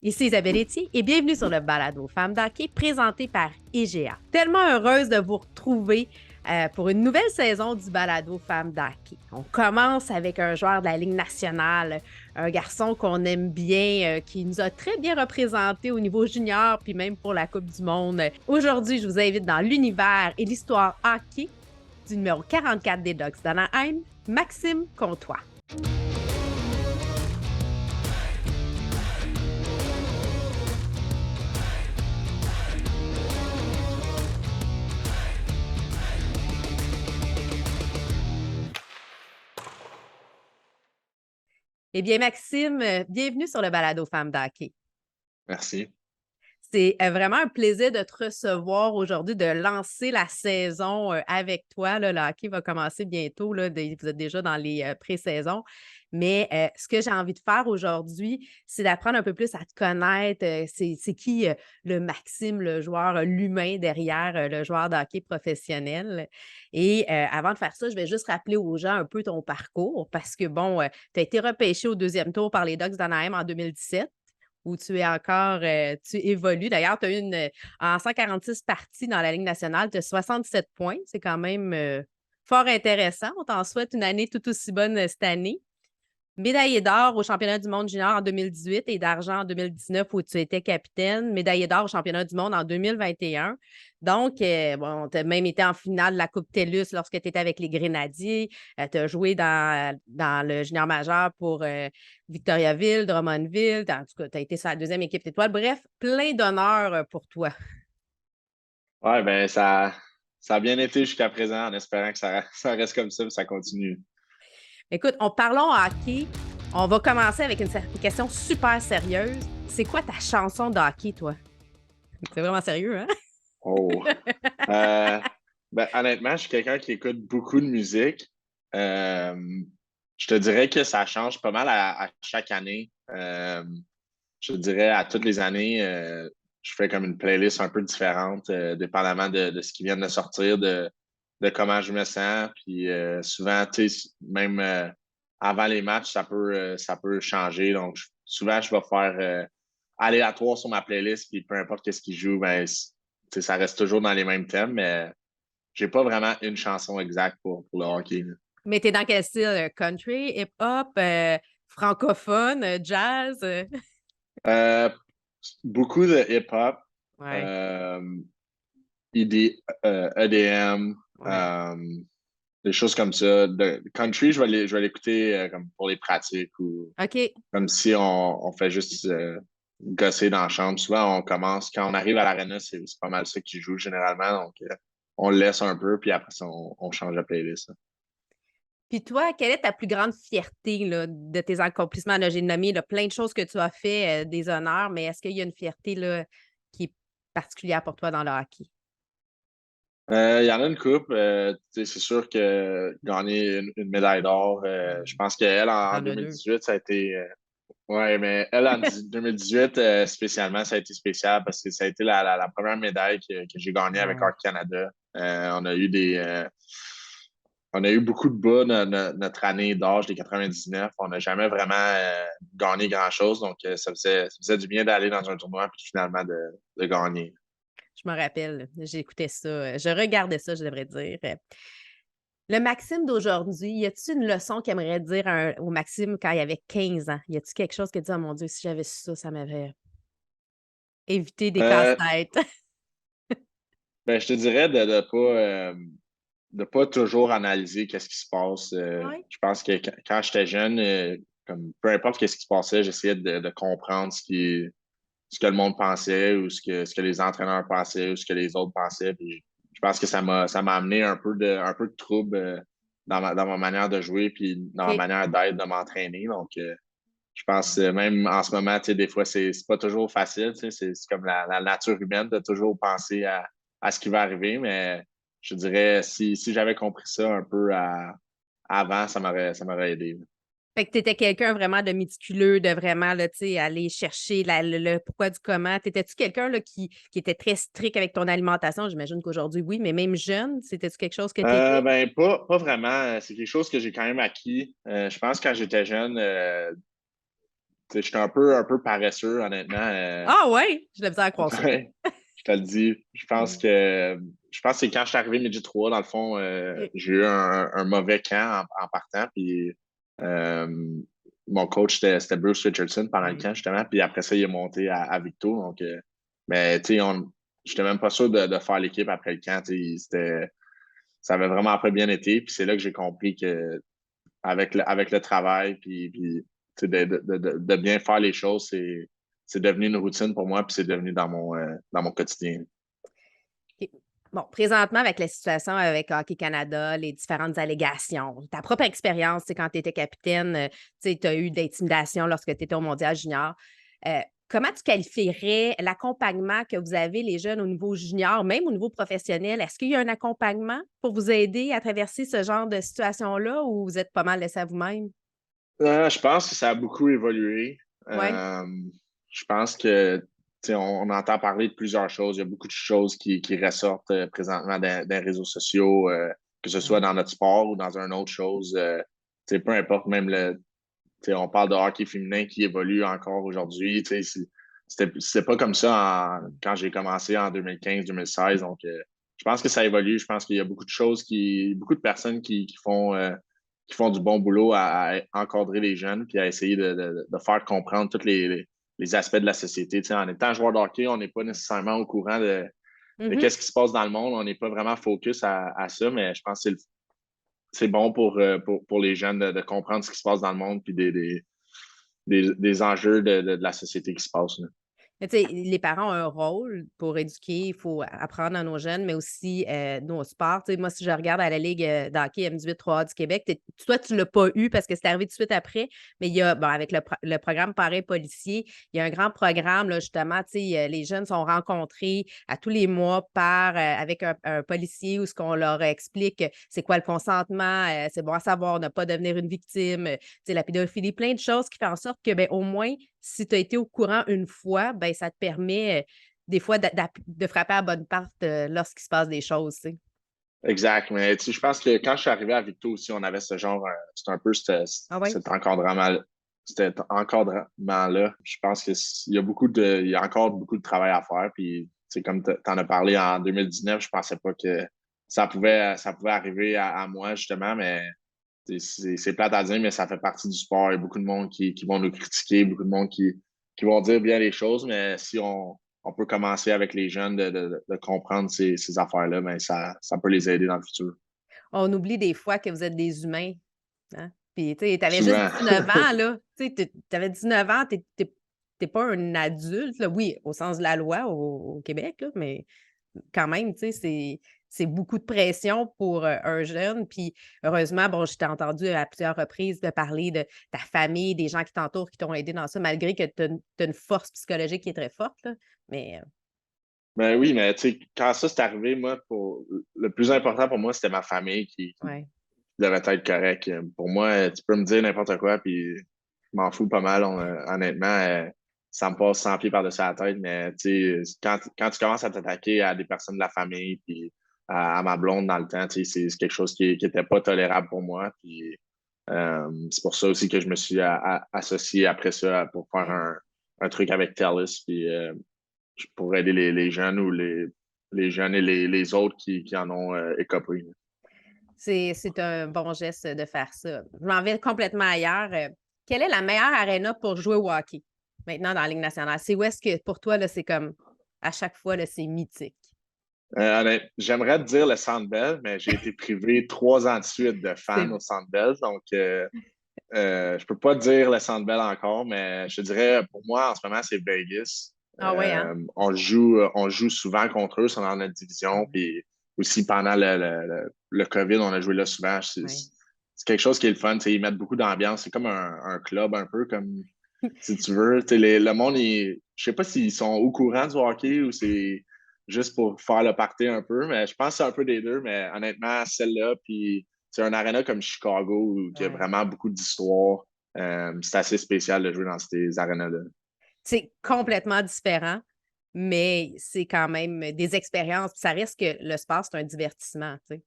Ici Isabelle Etier et bienvenue sur le balado Femmes d'hockey présenté par IGA. Tellement heureuse de vous retrouver pour une nouvelle saison du balado Femmes d'hockey. On commence avec un joueur de la Ligue nationale, un garçon qu'on aime bien, qui nous a très bien représenté au niveau junior puis même pour la Coupe du Monde. Aujourd'hui, je vous invite dans l'univers et l'histoire hockey du numéro 44 des Ducks d'Anaheim, Maxime Comtois. Eh bien, Maxime, bienvenue sur le balado Femmes d'hockey. Merci. C'est vraiment un plaisir de te recevoir aujourd'hui, de lancer la saison avec toi. Là, le hockey va commencer bientôt. Là, vous êtes déjà dans les pré-saisons. Mais ce que j'ai envie de faire aujourd'hui, c'est d'apprendre un peu plus à te connaître. C'est qui le Maxime, le joueur, l'humain derrière le joueur de hockey professionnel. Et avant de faire ça, je vais juste rappeler aux gens un peu ton parcours parce que, bon, tu as été repêché au deuxième tour par les Ducks d'Anaheim en 2017 où tu es encore, tu évolues. D'ailleurs, tu as eu en 146 parties dans la Ligue nationale, tu as 67 points. C'est quand même fort intéressant. On t'en souhaite une année tout aussi bonne cette année. Médaillé d'or au championnat du monde junior en 2018 et d'argent en 2019 où tu étais capitaine. Médaillé d'or au championnat du monde en 2021. Donc, bon, tu as même été en finale de la Coupe TELUS lorsque tu étais avec les Grenadiers. Tu as joué dans le junior majeur pour Victoriaville, Drummondville. En tout cas, tu as été sur la deuxième équipe étoile. Bref, plein d'honneurs pour toi. Ouais, ben ça a bien été jusqu'à présent en espérant que ça reste comme ça et ça continue. Écoute, parlons hockey. On va commencer avec une question super sérieuse. C'est quoi ta chanson de hockey, toi? C'est vraiment sérieux, hein? Oh. Euh, honnêtement, je suis quelqu'un qui écoute beaucoup de musique. Euh, je te dirais que ça change pas mal à chaque année. Je te dirais à toutes les années, je fais comme une playlist un peu différente, dépendamment de ce qui vient de sortir, de comment je me sens. Puis souvent, tu sais, même avant les matchs, ça peut changer. Donc, souvent, je vais faire aléatoire sur ma playlist, puis peu importe qu'est-ce qui joue, ben, tu sais, ça reste toujours dans les mêmes thèmes, mais j'ai pas vraiment une chanson exacte pour le hockey, là. Mais t'es dans quel style? Country, hip-hop, francophone, jazz? Euh, beaucoup de hip-hop. Ouais, Euh, EDM, ouais. des choses comme ça. De country, je vais l'écouter comme pour les pratiques ou OK. comme si on fait juste gosser dans la chambre. Souvent, on commence, quand on arrive à l'aréna, c'est pas mal ça qui joue généralement. Donc, on le laisse un peu, puis après ça, on change de playlist, hein. Puis toi, quelle est ta plus grande fierté là, de tes accomplissements? Là, j'ai nommé là, plein de choses que tu as fait, des honneurs, mais est-ce qu'il y a une fierté là, qui est particulière pour toi dans le hockey? Il y en a une coupe. Tu sais, c'est sûr que gagner une médaille d'or, je pense qu'elle, Il y en en a deux. 2018, ça a été. Ouais, mais elle, en 2018, spécialement, ça a été spécial parce que ça a été la première médaille que j'ai gagnée avec Ouais. Art Canada. On a eu beaucoup de bas notre année d'âge des 99. On n'a jamais vraiment gagné grand-chose. Donc, ça faisait du bien d'aller dans un tournoi et finalement de gagner. Je me rappelle, j'écoutais ça, je regardais ça, je devrais dire. Le Maxime d'aujourd'hui, y a-t-il une leçon qu'il aimerait dire au Maxime quand il avait 15 ans? Y a-t-il quelque chose qui dit: «Oh mon Dieu, si j'avais su ça, ça m'aurait évité des Euh, casse-têtes». je te dirais de pas toujours analyser qu'est-ce qui se passe. Ouais. Je pense que quand j'étais jeune, comme peu importe qu'est-ce qui se passait, j'essayais de comprendre ce que le monde pensait ou ce que les entraîneurs pensaient ou ce que les autres pensaient. Puis je pense que ça m'a amené un peu de trouble dans ma manière de jouer puis dans ma OK. manière d'être, de m'entraîner. Donc, je pense même en ce moment, tu sais, des fois, c'est pas toujours facile. Tu sais, c'est comme la nature humaine de toujours penser à ce qui va arriver. Mais je dirais, si j'avais compris ça un peu avant, ça m'aurait aidé, là. Fait que tu étais quelqu'un vraiment de méticuleux, de vraiment là, tu sais, aller chercher le pourquoi du comment. T'étais-tu quelqu'un là qui était très strict avec ton alimentation? J'imagine qu'aujourd'hui, oui, mais même jeune, c'était-tu quelque chose que tu étais? Pas vraiment. C'est quelque chose que j'ai quand même acquis. Je pense que quand j'étais jeune, j'étais un peu paresseux, honnêtement. Ah ouais, je l'ai besoin à croire ça. Ouais, je te le dis. Mm. Je pense que c'est quand je suis arrivé midi 3 dans le fond, OK. j'ai eu un mauvais camp en partant. Puis euh, mon coach, c'était Bruce Richardson pendant le Ouais. camp, justement. Puis après ça, il est monté à Victo. Donc, mais tu sais, j'étais même pas sûr de faire l'équipe après le camp. Ça avait vraiment pas bien été. Puis c'est là que j'ai compris que avec le travail, puis tu sais, de bien faire les choses, c'est devenu une routine pour moi, puis c'est devenu dans mon quotidien. OK. Bon, présentement, avec la situation avec Hockey Canada, les différentes allégations, ta propre expérience, c'est quand tu étais capitaine, tu as eu d'intimidation lorsque tu étais au Mondial junior. Euh, Comment tu qualifierais l'accompagnement que vous avez, les jeunes, au niveau junior, même au niveau professionnel? Est-ce qu'il y a un accompagnement pour vous aider à traverser ce genre de situation-là ou vous êtes pas mal laissé à vous-même? Je pense que ça a beaucoup évolué. Oui. Je pense que on entend parler de plusieurs choses. Il y a beaucoup de choses qui ressortent présentement dans les réseaux sociaux, que ce soit Ouais. dans notre sport ou dans une autre chose. Peu importe, même on parle de hockey féminin qui évolue encore aujourd'hui. C'était pas comme ça quand j'ai commencé en 2015-2016. Donc, je pense que ça évolue. Je pense qu'il y a beaucoup de choses beaucoup de personnes qui font du bon boulot à encadrer les jeunes puis à essayer de faire comprendre tous les aspects de la société. En étant joueur de hockey, on n'est pas nécessairement au courant de Mhm. qu'est-ce qui se passe dans le monde. On n'est pas vraiment focus à ça, mais je pense que c'est bon pour les jeunes de comprendre ce qui se passe dans le monde puis des enjeux de la société qui se passent, là. Mais tu sais, les parents ont un rôle pour éduquer, il faut apprendre à nos jeunes, mais aussi nous au sport. Tu sais, moi, si je regarde à la Ligue d'hockey M18-3A du Québec, toi, tu ne l'as pas eu parce que c'est arrivé tout de suite après, mais il y a, bon, avec le programme Parrain policier, il y a un grand programme, là, justement, tu sais, les jeunes sont rencontrés à tous les mois avec un policier où ce qu'on leur explique c'est quoi le consentement, c'est bon à savoir, ne pas devenir une victime, tu sais, la pédophilie, plein de choses qui font en sorte que, ben, au moins, si tu as été au courant une fois, ben ça te permet, des fois de frapper à la bonne porte, lorsqu'il se passe des choses, tu sais. Exact. Mais je pense que quand je suis arrivé à Victo aussi, on avait ce genre, c'est un peu Ah oui? cet encadrement-là. Je pense il y a encore beaucoup de travail à faire. Puis, comme tu en as parlé en 2019, je pensais pas que ça pouvait arriver à moi, justement, mais c'est plate à dire, mais ça fait partie du sport. Il y a beaucoup de monde qui vont nous critiquer, beaucoup de monde qui vont dire bien les choses, mais si on peut commencer avec les jeunes de comprendre ces affaires-là, ben ça peut les aider dans le futur. On oublie des fois que vous êtes des humains, hein? Puis, tu sais, tu avais juste Souvent. 19 ans, là. Tu sais, tu avais 19 ans, tu pas un adulte, là. Oui, au sens de la loi au Québec, là, mais quand même, tu sais, c'est beaucoup de pression pour, un jeune. Puis heureusement, bon, je t'ai entendu à plusieurs reprises de parler de ta famille, des gens qui t'entourent, qui t'ont aidé dans ça, malgré que tu as une force psychologique qui est très forte, là. Mais, Ben oui, mais quand ça c'est arrivé, moi, le plus important pour moi, c'était ma famille qui ouais. devait être correct. Pour moi, tu peux me dire n'importe quoi, puis je m'en fous pas mal, honnêtement. Ça me passe 100 pieds par-dessus la tête, mais quand tu commences à t'attaquer à des personnes de la famille, puis à ma blonde dans le temps, c'est quelque chose qui était pas tolérable pour moi. Puis c'est pour ça aussi que je me suis associé après ça pour faire Ouais. un truc avec TELUS, puis pour aider les jeunes ou les jeunes et les autres qui en ont écopé. C'est un bon geste de faire ça. Je m'en vais complètement ailleurs. Quelle est la meilleure arena pour jouer au hockey, maintenant dans la Ligue nationale? C'est où est-ce que pour toi, là, c'est comme à chaque fois, là, c'est mythique? J'aimerais te dire le Centre Bell, mais j'ai été privé 3 ans de suite de fans C'est au Centre Bell. Donc, je peux pas te dire le Centre Bell encore, mais je te dirais, pour moi, en ce moment, c'est Vegas. ah ouais, hein? On joue souvent contre eux, ils sont dans notre division. Puis aussi, pendant le COVID, on a joué là souvent. Ouais. C'est quelque chose qui est le fun. Ils mettent beaucoup d'ambiance. C'est comme un club, un peu comme si tu veux. Le monde, je sais pas s'ils sont au courant du hockey ou c'est juste pour faire le party un peu, mais je pense que c'est un peu des deux. Mais honnêtement, celle-là, puis c'est un arena comme Chicago où il y a Ouais. vraiment beaucoup d'histoire. C'est assez spécial de jouer dans ces arénas-là. C'est complètement différent, mais c'est quand même des expériences. Puis ça reste que le sport, c'est un divertissement, tu sais.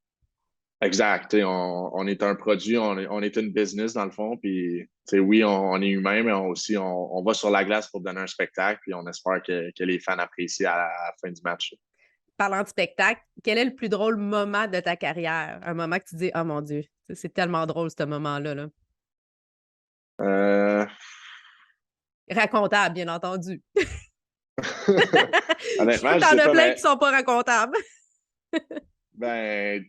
Exact. On est un produit, on est une business dans le fond. Puis, oui, on est humain, mais on va sur la glace pour donner un spectacle. Puis on espère que les fans apprécient à la fin du match. Parlant de spectacle, quel est le plus drôle moment de ta carrière? Un moment que tu dis, oh mon Dieu, c'est tellement drôle ce moment-là. Là. Euh... Racontable, bien entendu. Je suis sûr Honnêtement, que je t'en sais as pas, plein mais qui sont pas racontables. ben,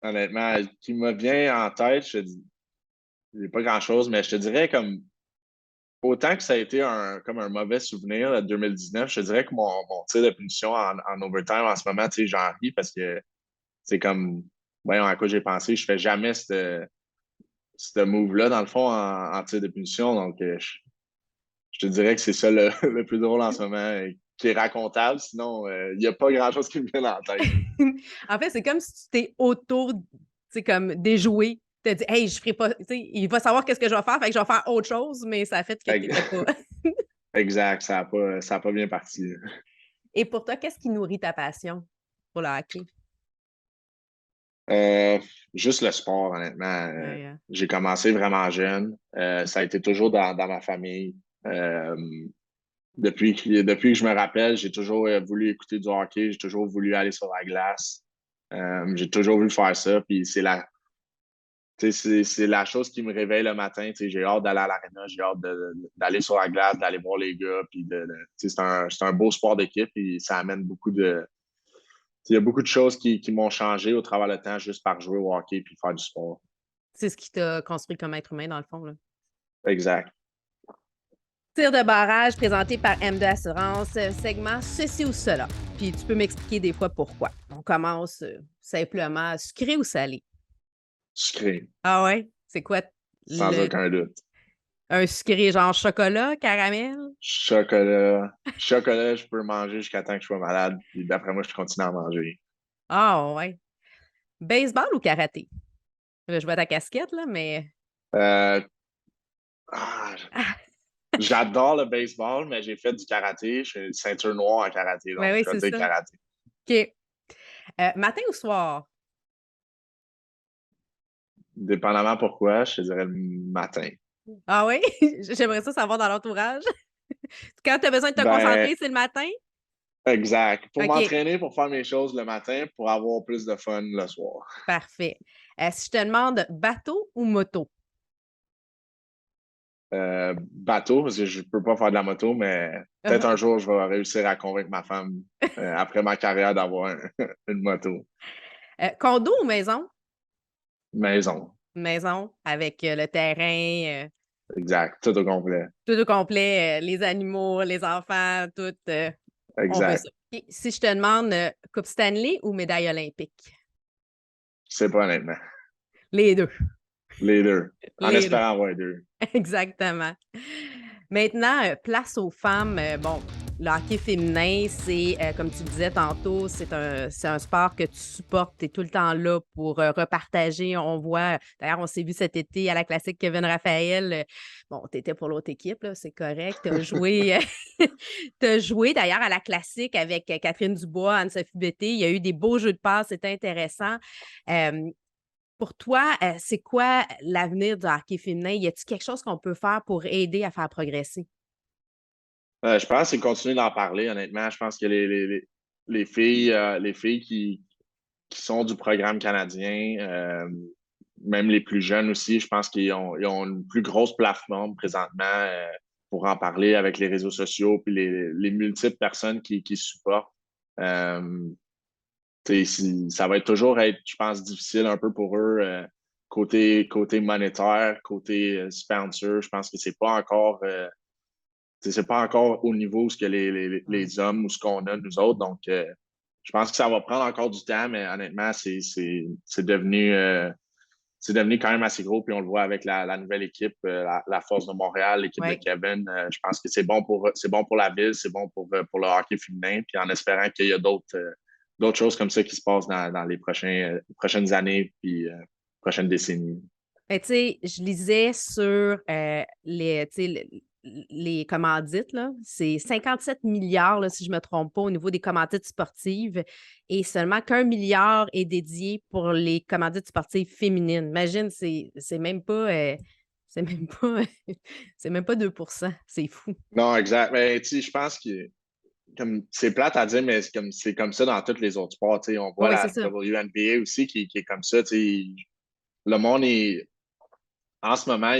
honnêtement, qui me vient en tête, je te dis, j'ai pas grand-chose, mais je te dirais comme autant que ça a été comme un mauvais souvenir, le 2019, je te dirais que mon tir de punition en overtime en ce moment, j'en ris parce que c'est comme, voyons à quoi j'ai pensé, je fais jamais ce move-là, dans le fond, en tir de punition. Donc, je te dirais que c'est ça le plus drôle en ce moment, qui est racontable. Sinon, il n'y a pas grand-chose qui me vient en tête. En fait, c'est comme si tu t'es comme déjoué. Tu as dit, hey, je ferai pas, il va savoir qu'est-ce que je vais faire, fait que je vais faire autre chose, mais ça a fait que tu n'étais pas. Exact, ça a pas bien parti. Et pour toi, qu'est-ce qui nourrit ta passion pour le hockey? Euh, Juste le sport, honnêtement. Ouais, hein. J'ai commencé vraiment jeune. Ça a été toujours dans ma famille. Euh, depuis que je me rappelle, j'ai toujours voulu écouter du hockey, j'ai toujours voulu aller sur la glace. J'ai toujours voulu faire ça. Puis c'est la chose qui me réveille le matin. J'ai hâte d'aller à l'aréna, j'ai hâte d'aller sur la glace, d'aller voir les gars. Puis c'est un beau sport d'équipe et ça amène beaucoup de. Il y a beaucoup de choses qui m'ont changé au travers du temps juste par jouer au hockey et faire du sport. C'est ce qui t'a construit comme être humain, dans le fond. Là. Exact. Tir de barrage présenté par M2 Assurance, segment ceci ou cela. Puis tu peux m'expliquer des fois pourquoi. On commence simplement sucré ou salé? Sucré, Ah ouais? C'est quoi sans le aucun doute. un sucré genre chocolat, caramel? Chocolat, je peux manger jusqu'à temps que je sois malade. Puis d'après moi, je continue à manger. Ah ouais. Baseball ou karaté? Là, je vois ta casquette, là, mais. Euh, ah, Ah, J'adore le baseball, mais j'ai fait du karaté. Je suis ceinture noire en karaté, ben donc oui, je vais c'est dire ça. karaté. OK. Matin ou soir? Dépendamment pourquoi, je te dirais le matin. Ah oui? J'aimerais ça savoir dans l'entourage. Quand tu as besoin de te Ben, concentrer, c'est le matin? exact. Pour OK, m'entraîner, pour faire mes choses le matin, pour avoir plus de fun le soir. parfait. Si je te demande bateau ou moto? Bateau, parce que je peux pas faire de la moto, mais peut-être un jour, je vais réussir à convaincre ma femme, après ma carrière, d'avoir une moto. Condo ou maison? Maison. Maison, avec le terrain, Exact. Tout au complet. tout au complet, les animaux, les enfants, tout. On veut ça. Exact. OK. Si je te demande Coupe Stanley ou médaille olympique? C'est pas honnêtement. Les deux. Les deux. En Les deux. espérant avoir les deux. Exactement. Maintenant, place aux femmes. Bon, le hockey féminin, c'est, comme tu disais tantôt, c'est un sport que tu supportes. Tu es tout le temps là pour repartager. On voit, d'ailleurs, on s'est vu cet été à la classique Kevin Raphaël. Bon, tu étais pour l'autre équipe, là, c'est correct. Tu as joué, t'as joué d'ailleurs à la classique avec Catherine Dubois, Anne-Sophie Bété. Il y a eu des beaux jeux de passe, c'était intéressant. Euh, pour toi, c'est quoi l'avenir du hockey féminin? Y a-t-il quelque chose qu'on peut faire pour aider à faire progresser? Je pense que c'est continuer d'en parler, honnêtement. Je pense que les filles qui sont du programme canadien, même les plus jeunes aussi, je pense ils ont une plus grosse plateforme présentement pour en parler avec les réseaux sociaux puis les multiples personnes qui supportent. Euh, Ça va toujours être, je pense, difficile un peu pour eux côté monétaire, côté sponsor. Je pense que c'est pas encore au niveau où ce que Mmh. les hommes ou ce qu'on a nous autres. Donc, je pense que ça va prendre encore du temps, mais honnêtement, c'est devenu quand même assez gros. Puis on le voit avec la nouvelle équipe, la Force de Montréal, l'équipe de Ouais. Kevin. Je pense que c'est bon pour la ville, c'est bon pour le hockey féminin. Puis en espérant qu'il y a d'autres choses comme ça qui se passent dans les prochaines années puis prochaines décennies. Tu sais, je lisais sur tu sais, les commandites, là, c'est 57 milliards, là, si je ne me trompe pas, au niveau des commandites sportives et seulement qu'1 milliard est dédié pour les commandites sportives féminines. Imagine, c'est même pas, c'est même pas, c'est même pas 2. C'est fou. Non, exact. Mais tu sais, je pense que comme c'est plate à dire, mais c'est comme ça dans tous les autres sports. Tu sais, on voit Oui, c'est la ça. WNBA aussi qui est comme ça. Tu sais, le monde est en ce moment,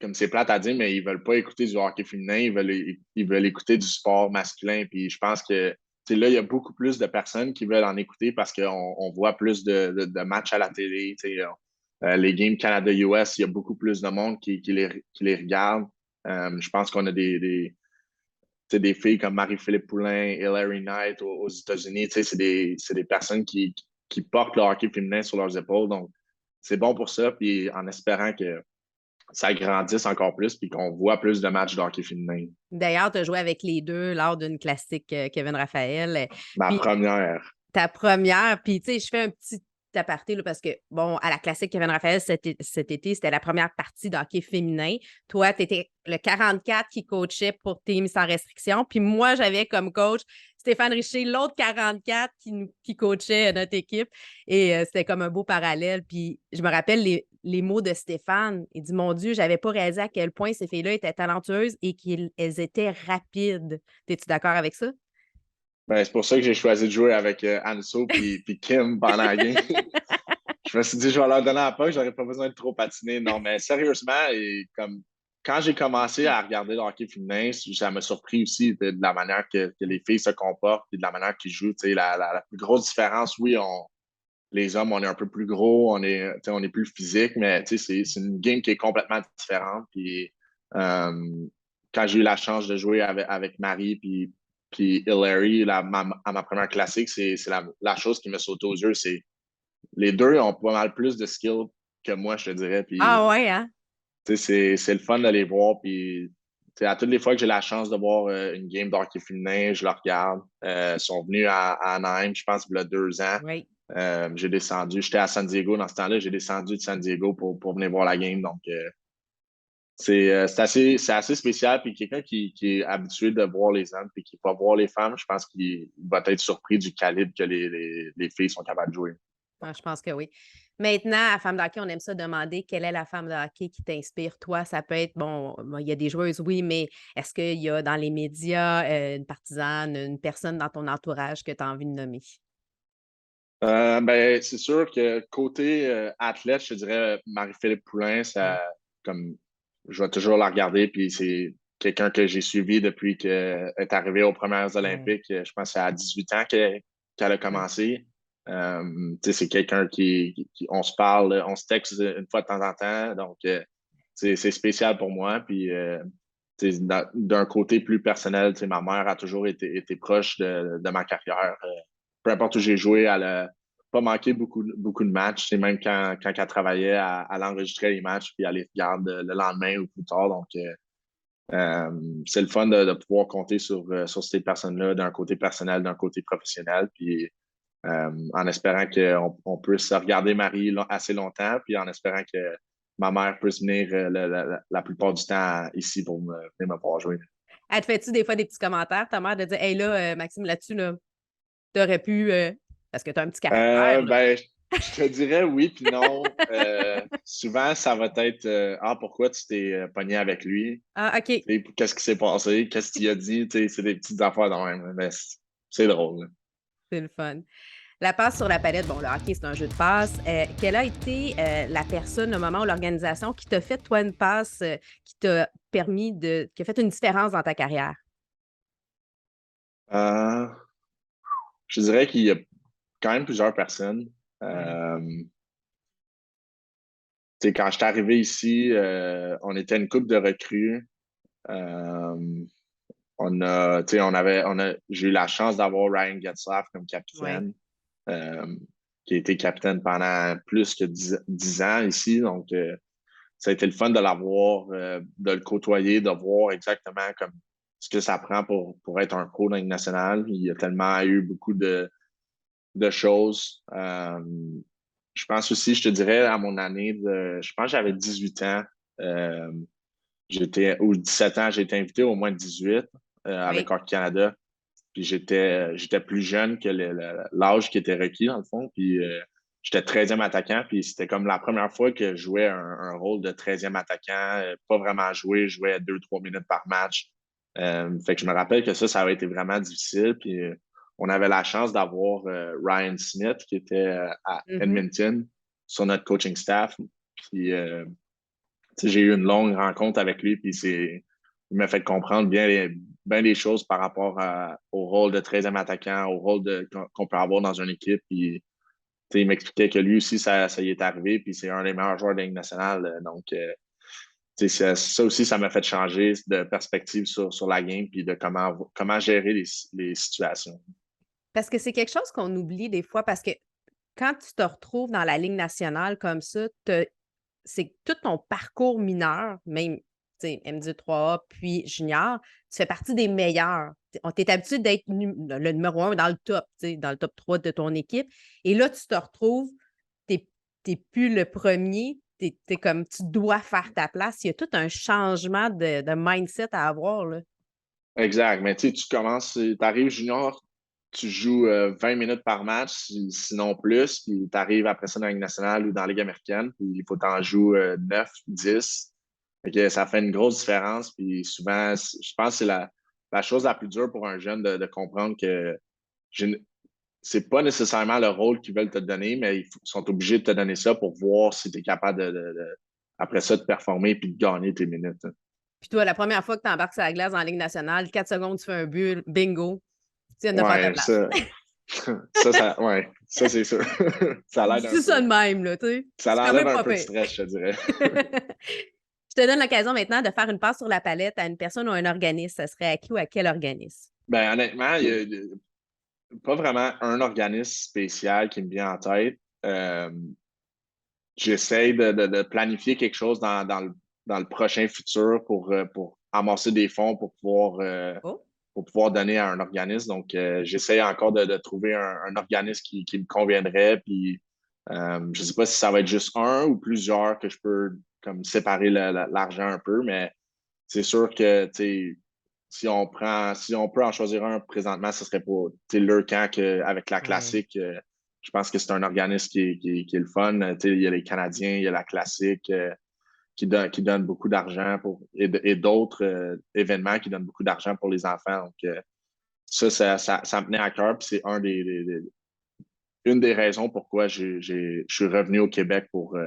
comme c'est plate à dire, mais ils veulent pas écouter du hockey féminin, ils veulent écouter du sport masculin. Puis je pense que tu sais, là, il y a beaucoup plus de personnes qui veulent en écouter parce qu'on voit plus de matchs à la télé. Tu sais, les games Canada-US, il y a beaucoup plus de monde qui les regarde. Je pense qu'on a tu sais, des filles comme Marie-Philippe Poulin, Hilary Knight aux États-Unis. Tu sais, c'est des personnes qui portent le hockey féminin sur leurs épaules. Donc, c'est bon pour ça. Puis en espérant que ça grandisse encore plus puis qu'on voit plus de matchs de hockey féminin. D'ailleurs, tu as joué avec les 2 lors d'une classique, Kevin Raphaël, Ma puis première. ta première, puis tu sais, je fais un petit aparté là, parce que, bon, à la classique Kevin Raphaël cet été, c'était la première partie de hockey féminin. Toi, tu étais le 44 qui coachait pour Team sans restriction. Puis moi, j'avais comme coach Stéphane Richer, l'autre 44 qui coachait notre équipe. Et c'était comme un beau parallèle. Puis je me rappelle les mots de Stéphane. Il dit, mon Dieu, j'avais pas réalisé à quel point ces filles-là étaient talentueuses et qu'elles étaient rapides. Es-tu d'accord avec ça? Ben, c'est pour ça que j'ai choisi de jouer avec Anso puis Kim pendant la game. Je me suis dit, je vais leur donner la puck, j'aurais pas besoin de trop patiner. Non, mais sérieusement, et comme quand j'ai commencé à regarder le hockey féminin, ça m'a surpris aussi de la manière que les filles se comportent et de la manière qu'ils jouent. Tu sais, la plus grosse différence, oui, les hommes, on est un peu plus gros, on est plus physique, mais c'est une game qui est complètement différente. Puis euh, quand j'ai eu la chance de jouer avec Marie puis Hilary à ma première classique, c'est la chose qui me saute aux yeux. C'est les deux ont pas mal plus de skill que moi, je te dirais. Ah Puis ouais, hein? c'est le fun de les voir. Puis à toutes les fois que j'ai la chance de voir une game d'hockey féminin, je la regarde. Ils sont venus à Anaheim, je pense, il y a 2 ans. Oui. J'ai descendu, j'étais à San Diego dans ce temps-là, j'ai descendu de San Diego pour venir voir la game. Donc, c'est assez spécial. Puis quelqu'un qui est habitué de voir les hommes puis qui va voir les femmes, je pense qu'il va être surpris du calibre que les filles sont capables de jouer. Ah, je pense que oui. Maintenant, à femme de hockey, on aime ça demander quelle est la femme de hockey qui t'inspire, toi? Ça peut être, bon, il y a des joueuses, oui, mais est-ce qu'il y a dans les médias une partisane, une personne dans ton entourage que tu as envie de nommer? Ben, c'est sûr que côté athlète, je te dirais Marie-Philippe Poulin, Mm. comme je vais toujours la regarder, puis c'est quelqu'un que j'ai suivi depuis qu'elle est arrivée aux Premières Ouais. Olympiques. Je pense que c'est à 18 ans qu'elle a Ouais. commencé. C'est quelqu'un on se parle, on se texte une fois de temps en temps, donc c'est spécial pour moi. Puis d'un côté plus personnel, ma mère a toujours été proche de ma carrière. Peu importe où j'ai joué, elle a pas manqué beaucoup de matchs. C'est même quand elle travaillait, elle enregistrait les matchs puis elle les regarde le lendemain ou plus tard. Donc, c'est le fun de pouvoir compter sur ces personnes-là d'un côté personnel, d'un côté professionnel. Puis, en espérant qu'on puisse regarder Marie assez longtemps, puis en espérant que ma mère puisse venir la plupart du temps ici pour venir me voir jouer. Elle te fait-tu des fois des petits commentaires, ta mère, de dire, hey là, Maxime, là-dessus, là, t'aurais pu, parce que tu as un petit caractère, là. Ben, je te dirais oui puis non. Souvent, ça va être ah, pourquoi tu t'es pogné avec lui? Ah, OK. Qu'est-ce qui s'est passé? Qu'est-ce qu'il a dit? C'est des petites affaires de même. Mais c'est drôle. Là. C'est le fun. La passe sur la palette, bon, le hockey, c'est un jeu de passe. Quelle a été la personne, au moment où l'organisation qui t'a fait, toi, une passe qui t'a permis qui a fait une différence dans ta carrière? Euh, je dirais qu'il y a quand même plusieurs personnes. Ouais. Quand je suis arrivé ici, on était une couple de recrues. Euh, j'ai eu la chance d'avoir Ryan Getzlaff comme Ouais. capitaine, euh, qui a été capitaine pendant plus que 10 ans ici. Donc, ça a été le fun de l'avoir, de le côtoyer, de voir exactement comme ce que ça prend pour être un pro dans une nationale. Il y a tellement eu beaucoup de choses. Je pense aussi, je te dirais, à mon année, je pense que j'avais 18 ans. Euh, ou 17 ans, j'ai été invité au moins de 18 avec Oui. Hockey Canada. Puis j'étais plus jeune que l'âge qui était requis, dans le fond. Puis j'étais 13e attaquant. Puis c'était comme la première fois que je jouais un rôle de 13e attaquant. Pas vraiment joué. Je jouais 2-3 minutes par match. Fait que je me rappelle que ça avait été vraiment difficile. Puis on avait la chance d'avoir Ryan Smith qui était à Mhm. Edmonton sur notre coaching staff. Puis j'ai eu une longue rencontre avec lui. Puis il m'a fait comprendre bien des choses par rapport au rôle de 13e attaquant, au rôle qu'on peut avoir dans une équipe. Puis, il m'expliquait que lui aussi, ça y est arrivé, puis c'est un des meilleurs joueurs de la Ligue nationale. Donc, ça aussi, ça m'a fait changer de perspective sur la game, puis de comment gérer les situations. Parce que c'est quelque chose qu'on oublie des fois, parce que quand tu te retrouves dans la Ligue nationale comme ça, c'est que tout ton parcours mineur, même MD3A puis junior, tu fais partie des meilleurs. On t'est habitué d'être le numéro 1 dans le top, dans le top 3 de ton équipe. Et là, tu te retrouves, tu n'es plus le premier, t'es comme tu dois faire ta place. Il y a tout un changement de mindset à avoir, là. Exact. Mais tu commences, tu arrives junior, tu joues 20 minutes par match, sinon plus, puis tu arrives après ça dans la Ligue nationale ou dans la Ligue américaine, puis il faut t'en jouer 9, 10. Fait que ça fait une grosse différence. Puis souvent, je pense que c'est la chose la plus dure pour un jeune de comprendre que c'est pas nécessairement le rôle qu'ils veulent te donner, mais ils sont obligés de te donner ça pour voir si tu es capable après ça, de performer puis de gagner tes minutes. Puis toi, la première fois que tu embarques sur la glace en Ligue nationale, 4 secondes, tu fais un but, bingo, tu viens de faire ta Ouais, place. ouais, ça c'est sûr. Ça l'aide un C'est ça peu. de même, là, tu sais. Ça C'est quand l'enlève même un pas peu de pire. stress, je te dirais. Je te donne l'occasion maintenant de faire une passe sur la palette à une personne ou un organisme. Ça serait à qui ou à quel organisme? Ben, honnêtement, il n'y a pas vraiment un organisme spécial qui me vient en tête. J'essaie de planifier quelque chose dans le prochain futur pour amasser des fonds Oh, pour pouvoir donner à un organisme. Donc, j'essaie encore de trouver un organisme qui me conviendrait. Puis, je ne sais pas si ça va être juste un ou plusieurs que je peux comme séparer l'argent un peu, mais c'est sûr que si on peut en choisir un présentement, ce serait pour le camp avec la ouais. classique. Je pense que c'est un organisme qui est le fun. Il y a les Canadiens, il y a la classique qui donne beaucoup d'argent et d'autres événements qui donnent beaucoup d'argent pour les enfants. Donc, ça me tenait à cœur. Puis c'est une des raisons pourquoi je suis revenu au Québec pour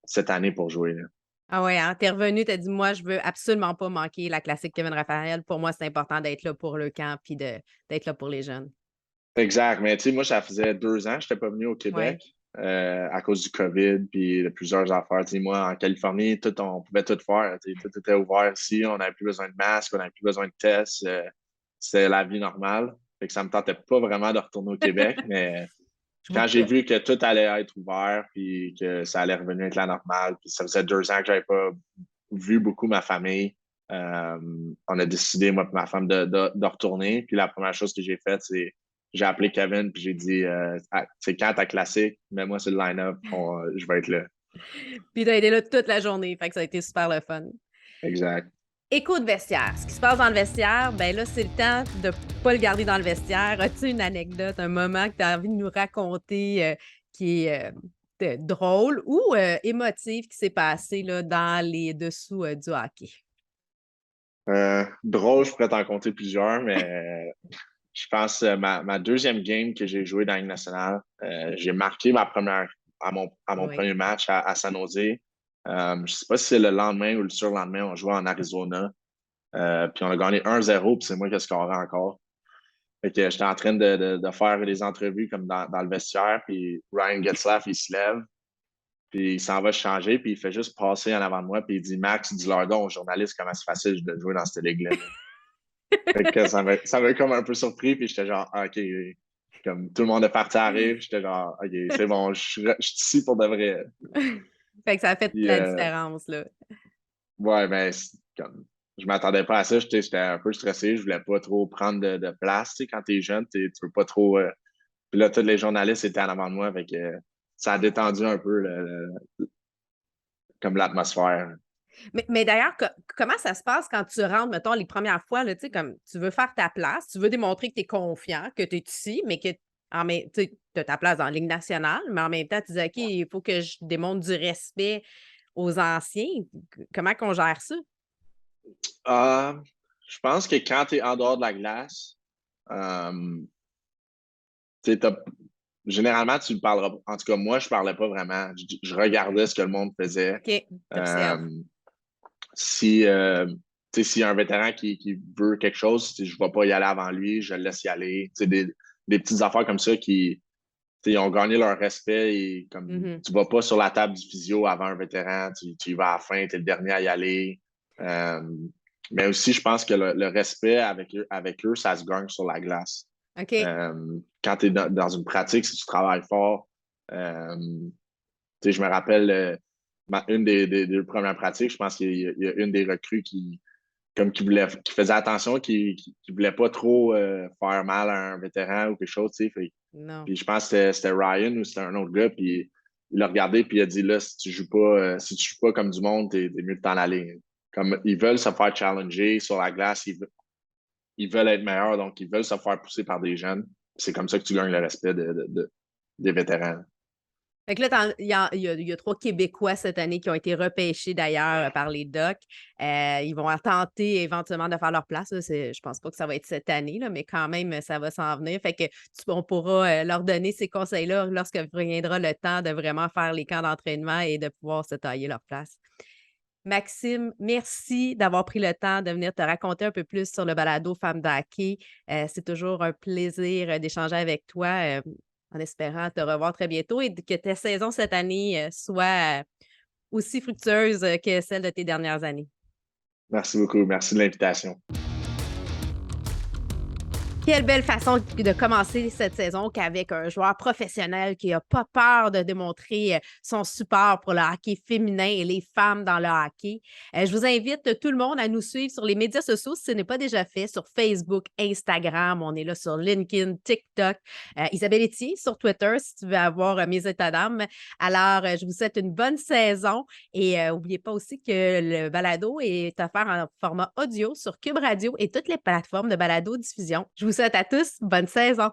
cette année pour jouer, là. Ah ouais, hein, t'es revenu, t'as dit, moi, je veux absolument pas manquer la classique Kevin Raphaël. Pour moi, c'est important d'être là pour le camp puis d'être là pour les jeunes. Exact. Mais tu sais, moi, ça faisait 2 ans que je n'étais pas venu au Ouais. Québec à cause du COVID puis de plusieurs affaires. Tu sais, moi, en Californie, on pouvait tout faire. Tu sais, tout était ouvert ici. On n'avait plus besoin de masque, on n'avait plus besoin de tests. C'était la vie normale. Fait que ça ne me tentait pas vraiment de retourner au Québec. Mais Je vous quand j'ai comprends. vu que tout allait être ouvert puis que ça allait revenir avec la normale, puis ça faisait 2 ans que je n'avais pas vu beaucoup ma famille, on a décidé, moi et ma femme, de retourner. Puis la première chose que j'ai faite, c'est j'ai appelé Kevin puis j'ai dit c'est quand ta classique, mets-moi sur le line-up, je vais être là. Puis t'as été là toute la journée, fait que ça a été super le fun. Exact. Écho de vestiaire. Ce qui se passe dans le vestiaire, ben là, c'est le temps de ne pas le garder dans le vestiaire. As-tu une anecdote, un moment que tu as envie de nous raconter qui est drôle ou émotif qui s'est passé là, dans les dessous du hockey? Drôle, je pourrais t'en compter plusieurs, mais je pense ma deuxième game que j'ai joué dans la Ligue nationale, j'ai marqué à mon Oui. premier match à San Jose. Je ne sais pas si c'est le lendemain ou le surlendemain, on jouait en Arizona. Puis on a gagné 1-0, puis c'est moi qui ai scoré encore. Fait que j'étais en train de faire des entrevues comme dans le vestiaire, puis Ryan Getzlaff, il se lève, puis il s'en va changer, puis il fait juste passer en avant de moi, puis il dit Max, dis-leur donc aux journalistes comment c'est facile de jouer dans cette ligue-là. Fait que ça m'a comme un peu surpris, puis j'étais genre, ah, OK, comme tout le monde est parti à rire, j'étais genre, OK, c'est bon, je suis ici pour de vrai. Fait que ça a fait Puis, la différence, là. ouais, ben, comme, je m'attendais pas à ça. J'étais un peu stressé. Je voulais pas trop prendre de place. Tu sais, quand t'es jeune, tu veux pas trop. Puis là, tous les journalistes étaient en avant de moi. Fait que ça a détendu un peu comme l'atmosphère. Mais d'ailleurs, comment ça se passe quand tu rentres, mettons, les premières fois, là, tu sais, comme tu veux faire ta place, tu veux démontrer que tu es confiant, que tu es ici, mais que tu as ta place dans la Ligue nationale, mais en même temps, tu dis: «OK, il faut que je démontre du respect aux anciens». Comment qu'on gère ça? Ah, je pense que quand tu es en dehors de la glace, tu sais, généralement, tu ne parleras pas. En tout cas, moi, je ne parlais pas vraiment. Je regardais ce que le monde faisait. OK, tu observes. Euh, si, tu sais, s'il y a un vétéran qui veut quelque chose, je ne vais pas y aller avant lui, je le laisse y aller. Tu sais, des petites affaires comme ça qui, tu sais, ils ont gagné leur respect et comme Mmh. tu ne vas pas sur la table du physio avant un vétéran, tu y vas à la fin, tu es le dernier à y aller. Euh, mais aussi, je pense que le respect avec eux, ça se gagne sur la glace. OK. Quand tu es dans une pratique, si tu travailles fort, euh, tu sais, je me rappelle une des premières pratiques, je pense qu'il y a une des recrues qui faisait attention, qui voulait pas trop faire mal à un vétéran ou quelque chose, tu sais. Non. Puis je pense que c'était Ryan ou c'était un autre gars, puis il l'a regardé, puis il a dit là, si tu joues pas comme du monde, t'es mieux de t'en aller. Comme ils veulent se faire challenger sur la glace, ils veulent être meilleurs, donc ils veulent se faire pousser par des jeunes. C'est comme ça que tu gagnes le respect des vétérans. Fait que là, il y a 3 Québécois cette année qui ont été repêchés d'ailleurs, par les Docs. Ils vont tenter éventuellement de faire leur place, là. Je pense pas que ça va être cette année, là, mais quand même, ça va s'en venir. Fait que on pourra, leur donner ces conseils-là lorsque viendra le temps de vraiment faire les camps d'entraînement et de pouvoir se tailler leur place. Maxime, merci d'avoir pris le temps de venir te raconter un peu plus sur le balado Femmes d'hockey. C'est toujours un plaisir, d'échanger avec toi, en espérant te revoir très bientôt et que ta saison cette année, soit, aussi fructueuse, que celle de tes dernières années. Merci beaucoup. Merci de l'invitation. Quelle belle façon de commencer cette saison qu'avec un joueur professionnel qui a pas peur de démontrer, son support pour le hockey féminin et les femmes dans le hockey. Je vous invite tout le monde à nous suivre sur les médias sociaux si ce n'est pas déjà fait, sur Facebook, Instagram, on est là sur LinkedIn, TikTok, Isabelle Etier sur Twitter si tu veux avoir, mes états d'âme. Alors, je vous souhaite une bonne saison et n'oubliez pas aussi que le balado est offert en format audio sur Cube Radio et toutes les plateformes de balado-diffusion. Je vous souhaite à tous bonne saison.